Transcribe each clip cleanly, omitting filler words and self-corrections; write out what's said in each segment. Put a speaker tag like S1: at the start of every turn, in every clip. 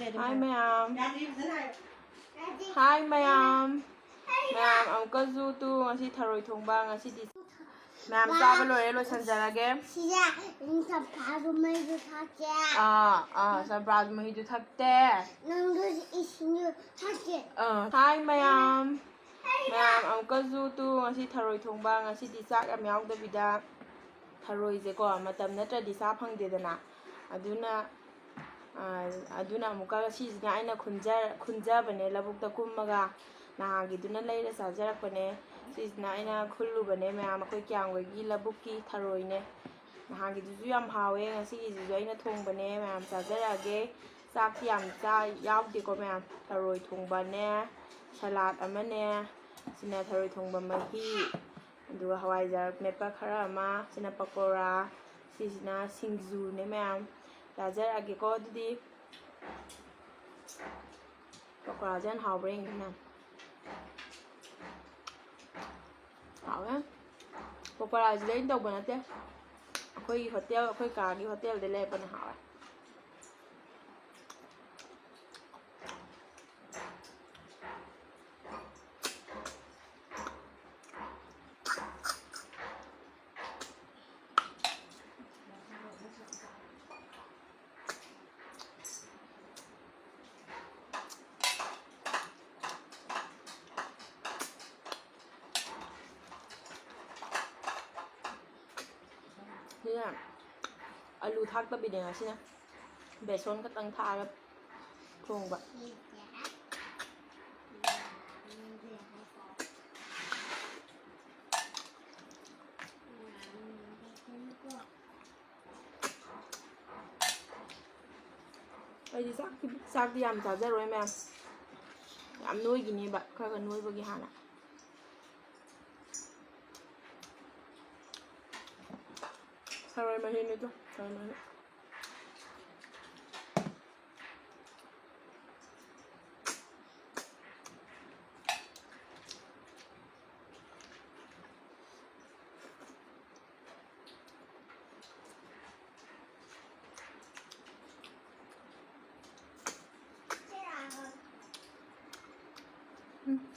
S1: Hi ma'am. Hi ma'am. Ma'am amkazu tu ngasi tharoi thongba ngasi di. Ma'am chaba lore lo sanjarage.
S2: Sida sabra mai du thake.
S1: Sabra mai du thakte.
S2: Nang du isinu thake.
S1: Hi ma'am. Ma'am amkazu tu ngasi tharoi thongba ngasi di chak am yaudabida. Tharoi je ko matam natradi sa phangdedana. Aduna amuka sisina aina khunjabane labukta kummaga nahagiduna leira sajarakpane sisina aina khulubane ma'am akhoi kyangwegi labukki tharoine nahagidusu yam hawe ngasigisu aina thongbane ma'am sajarage chakti yam cha yaudeko ma'am tharoi thongbane salad amane sina tharoi thongba mahi aduga hawaijar mepa khara ama sina pakora sisina singju ne ma'am Rajarage ko didi pakora jan hawbre ngina hawe pakora jile ndo banate akhoi hotel akhoi kagi hotel de le bana hawe Sina alu thak ta bideng sina beson ka tang tha ga thongba ai sak yam chajaroi ma'am yam noi gini ba khara noi bagi hana Tharoi mahi ni to tharoi mahi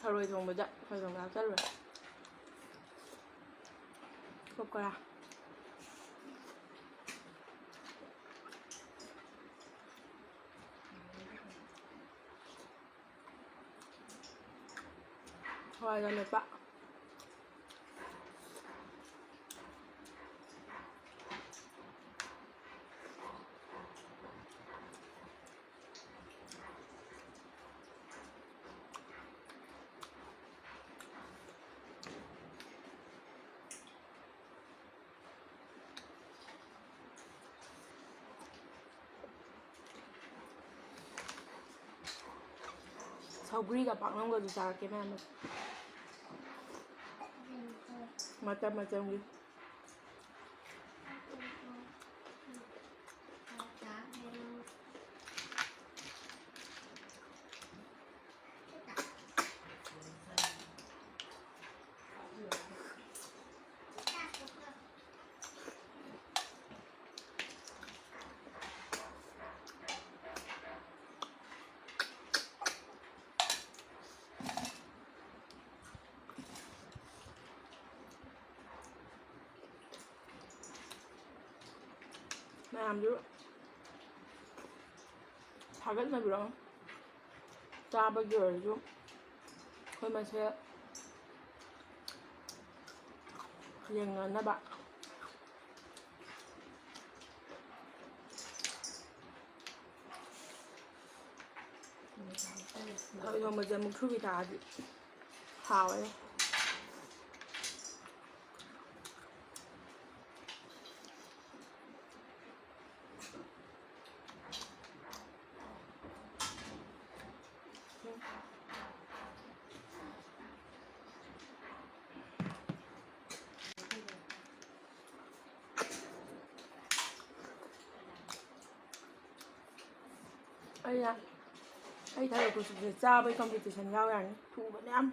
S1: Tharoi thongba ja tharoi thongba hapchalure pakora hawaijar mepa Saugriga paknamga du charake ma'am macam-macam gitu ma'am juga 사겠나 그럼 짜박이 얼죠 그러면 제 그냥 넣나 봐 이거 뭐지 목소리 다 아주 하와요 Ai thay của chúng ta với competition nhau rằng thu vẫn em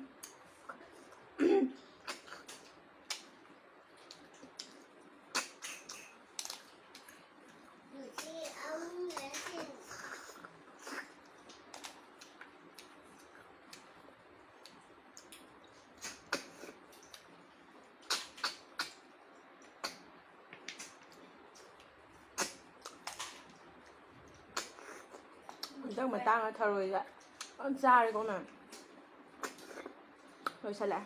S1: ꯍꯟꯗꯛ ꯃꯇꯥꯡꯗ ꯊꯔꯣꯏꯒ ꯌꯥꯝ ꯆꯥꯔꯦꯀꯣ ꯃꯌꯥꯝ ꯂꯣꯏꯁꯜꯂꯦ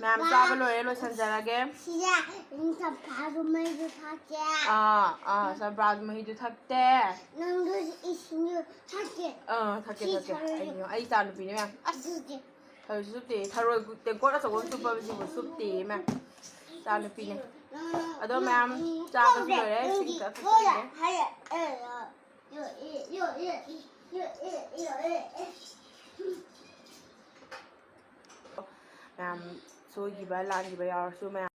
S1: ꯃꯌꯥꯝ ꯆꯥꯕ ꯂꯣꯏꯔꯦ ꯂꯣꯏꯁꯟꯖꯔꯒꯦ
S2: 시야 인사파도 메이도 탈게.
S1: ꯆꯝꯄ꯭ꯔꯥꯒꯤ ꯃꯍꯤꯗꯨ ꯊꯛꯇꯦ
S2: 너도 이신유 탈게.
S1: ꯊꯛꯀꯦ ꯑꯩ ꯏꯆꯥ ꯅꯨꯄꯤꯅꯦ ꯃꯌꯥꯝ
S2: 아주지.
S1: ꯊꯔꯣꯏꯁꯨ supꯇꯦ ꯊꯔꯣꯏ ꯇꯦꯡꯀꯣꯠ ꯑꯆꯧꯕ ꯑꯃ ꯆꯨꯞꯄꯕꯁꯤꯕꯨ supꯇꯦ mẹ ꯏꯆꯥ ꯅꯨꯄꯤꯅꯦ ꯑꯗꯣ ꯃꯌꯥꯝ ꯆꯥꯕꯁꯨ ꯂꯣꯏꯔꯦ ꯁꯤꯡ ꯊꯛꯆꯤꯟꯒꯦ ꯃꯌꯥꯝ ꯁꯣꯏꯈꯤꯕ ꯂꯥꯟꯈꯤꯕ ꯌꯥꯎꯔꯁꯨ ꯃꯌꯥꯝ